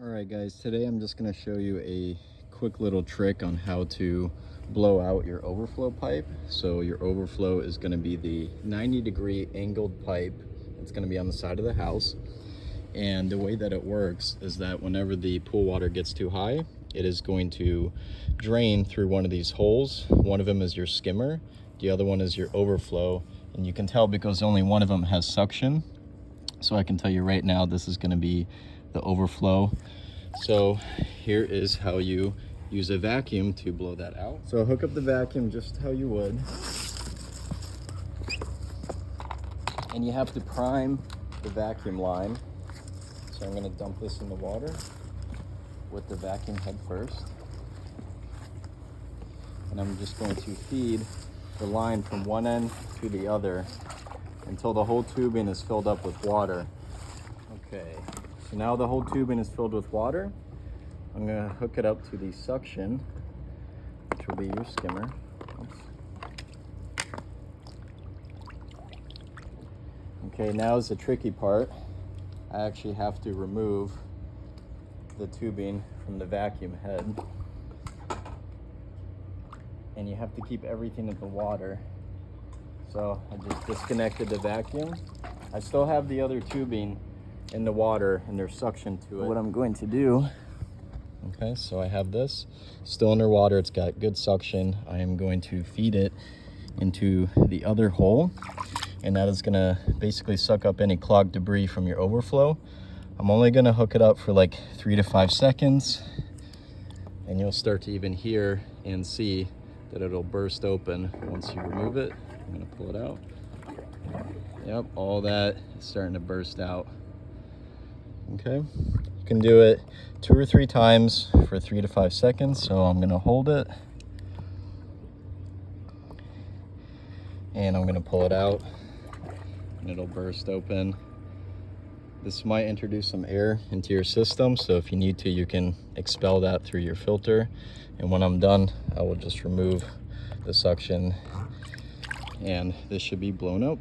Alright guys, today I'm just going to show you a quick little trick on how to blow out your overflow pipe. So your overflow is going to be the 90-degree angled pipe. It's going to be on the side of the house. And the way that it works is that whenever the pool water gets too high, it is going to drain through one of these holes. One of them is your skimmer, the other one is your overflow. And you can tell because only one of them has suction. So I can tell you right now, this is going to be the overflow. So here is how you use a vacuum to blow that out. So hook up the vacuum just how you would. And you have to prime the vacuum line. So I'm going to dump this in the water with the vacuum head first. And I'm just going to feed the line from one end to the other until the whole tubing is filled up with water. Okay, so now the whole tubing is filled with water. I'm going to hook it up to the suction, which will be your skimmer. Oops. Okay, now is the tricky part. I actually have to remove the tubing from the vacuum head. And you have to keep everything in the water. So I just disconnected the vacuum. I still have the other tubing in the water and there's suction to it. What I'm going to do, okay, so I have this still underwater. It's got good suction. I am going to feed it into the other hole, and that is gonna basically suck up any clogged debris from your overflow. I'm only gonna hook it up for like 3 to 5 seconds, and you'll start to even hear and see that it'll burst open once you remove it. I'm gonna pull it out. Yep, all that is starting to burst out. Okay, you can do it 2 or 3 times for 3 to 5 seconds. So I'm gonna hold it and I'm gonna pull it out and it'll burst open. This might introduce some air into your system, so if you need to, you can expel that through your filter. And when I'm done, I will just remove the suction and this should be blown up.